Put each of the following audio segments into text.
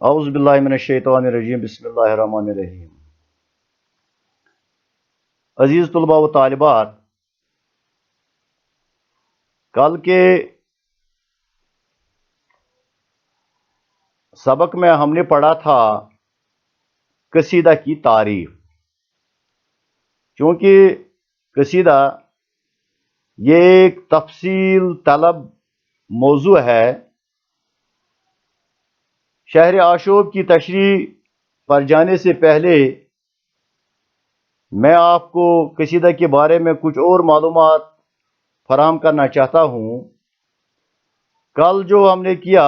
اعوذ باللہ من الشیطان الرجیم بسم اللہ الرحمن الرحیم۔ عزیز طلباء و طالبات، کل کے سبق میں ہم نے پڑھا تھا قصیدہ کی تعریف۔ چونکہ قصیدہ یہ ایک تفصیل طلب موضوع ہے، شہر عاشور کی تشریح پر جانے سے پہلے میں آپ کو قصیدہ کے بارے میں کچھ اور معلومات فراہم کرنا چاہتا ہوں۔ کل جو ہم نے کیا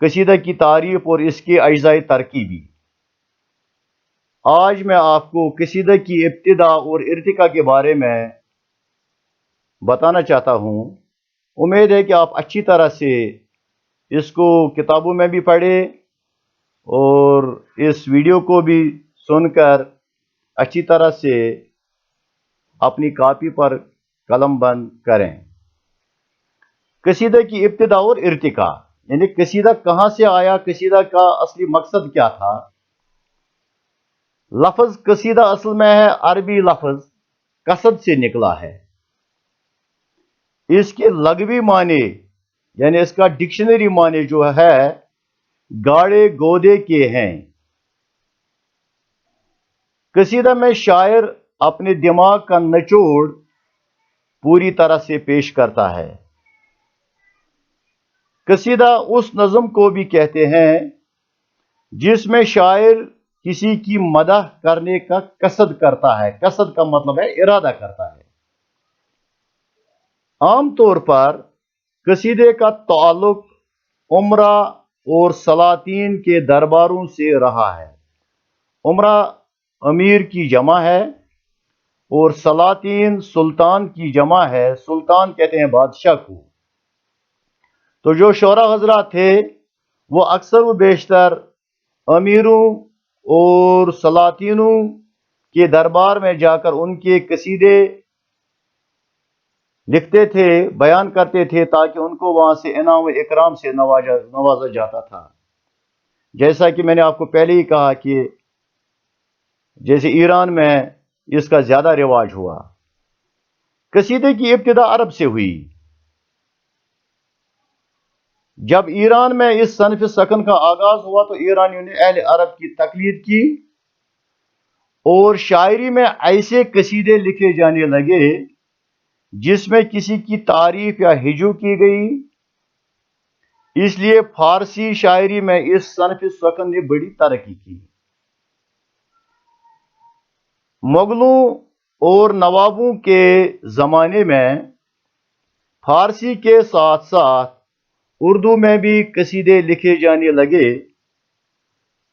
قصیدہ کی تعریف اور اس کے اجزاء ترکیبی، آج میں آپ کو قصیدہ کی ابتدا اور ارتقاء کے بارے میں بتانا چاہتا ہوں۔ امید ہے کہ آپ اچھی طرح سے اس کو کتابوں میں بھی پڑھیں اور اس ویڈیو کو بھی سن کر اچھی طرح سے اپنی کاپی پر قلم بند کریں۔ قصیدہ کی ابتدا اور ارتقاء، یعنی قصیدہ کہاں سے آیا، قصیدہ کا اصلی مقصد کیا تھا۔ لفظ قصیدہ اصل میں ہے عربی لفظ قصد سے نکلا ہے۔ اس کے لغوی معنی یعنی اس کا ڈکشنری معنی جو ہے گاڑے گودے کے ہیں۔ قصیدہ میں شاعر اپنے دماغ کا نچوڑ پوری طرح سے پیش کرتا ہے۔ قصیدہ اس نظم کو بھی کہتے ہیں جس میں شاعر کسی کی مدح کرنے کا قصد کرتا ہے۔ قصد کا مطلب ہے ارادہ کرتا ہے۔ عام طور پر قصیدے کا تعلق عمرہ اور سلاطین کے درباروں سے رہا ہے۔ عمرہ امیر کی جمع ہے اور سلاطین سلطان کی جمع ہے۔ سلطان کہتے ہیں بادشاہ کو۔ تو جو شعراء حضرات تھے وہ اکثر و بیشتر امیروں اور سلاطینوں کے دربار میں جا کر ان کے قصیدے لکھتے تھے، بیان کرتے تھے، تاکہ ان کو وہاں سے انعام و اکرام سے نوازا جاتا تھا۔ جیسا کہ میں نے آپ کو پہلے ہی کہا کہ جیسے ایران میں اس کا زیادہ رواج ہوا۔ قصیدے کی ابتدا عرب سے ہوئی۔ جب ایران میں اس صنف سخن کا آغاز ہوا تو ایرانیوں نے اہل عرب کی تقلید کی اور شاعری میں ایسے قصیدے لکھے جانے لگے جس میں کسی کی تعریف یا ہجو کی گئی۔ اس لیے فارسی شاعری میں اس صنف سخن نے بڑی ترقی کی۔ مغلوں اور نوابوں کے زمانے میں فارسی کے ساتھ ساتھ اردو میں بھی قصیدے لکھے جانے لگے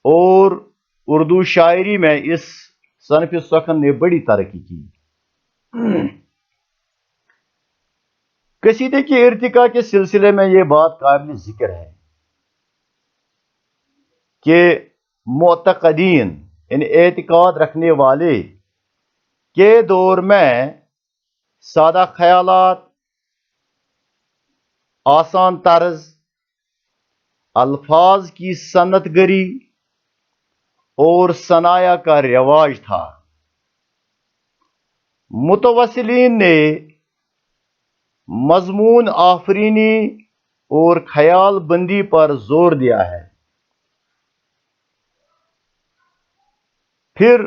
اور اردو شاعری میں اس صنف سخن نے بڑی ترقی کی۔ قصیدے کی ارتقاء کے سلسلے میں یہ بات قابل ذکر ہے کہ معتقدین یعنی اعتقاد رکھنے والے کے دور میں سادہ خیالات، آسان طرز، الفاظ کی صنعت گری اور ثنایا کا رواج تھا۔ متوسلین نے مضمون آفرینی اور خیال بندی پر زور دیا ہے۔ پھر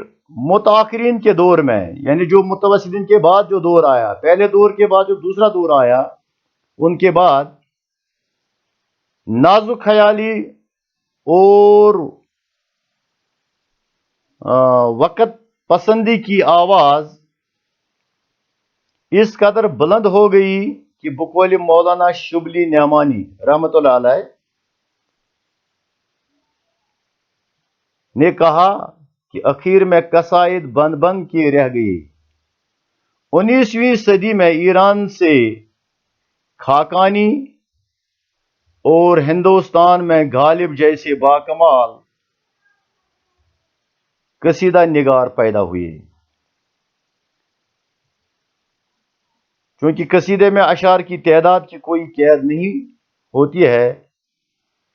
متاخرین کے دور میں یعنی جو متوسلین کے بعد جو دور آیا، پہلے دور کے بعد جو دوسرا دور آیا، ان کے بعد نازک خیالی اور وقت پسندی کی آواز اس قدر بلند ہو گئی کہ بقول مولانا شبلی نعمانی رحمۃ اللہ علیہ نے کہا کہ اخیر میں قصائد بند بند کی رہ گئی۔ 19ویں صدی میں ایران سے خاقانی اور ہندوستان میں غالب جیسے باکمال قصیدہ نگار پیدا ہوئے۔ چونکہ قصیدے میں اشعار کی تعداد کی کوئی قید نہیں ہوتی ہے،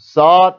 7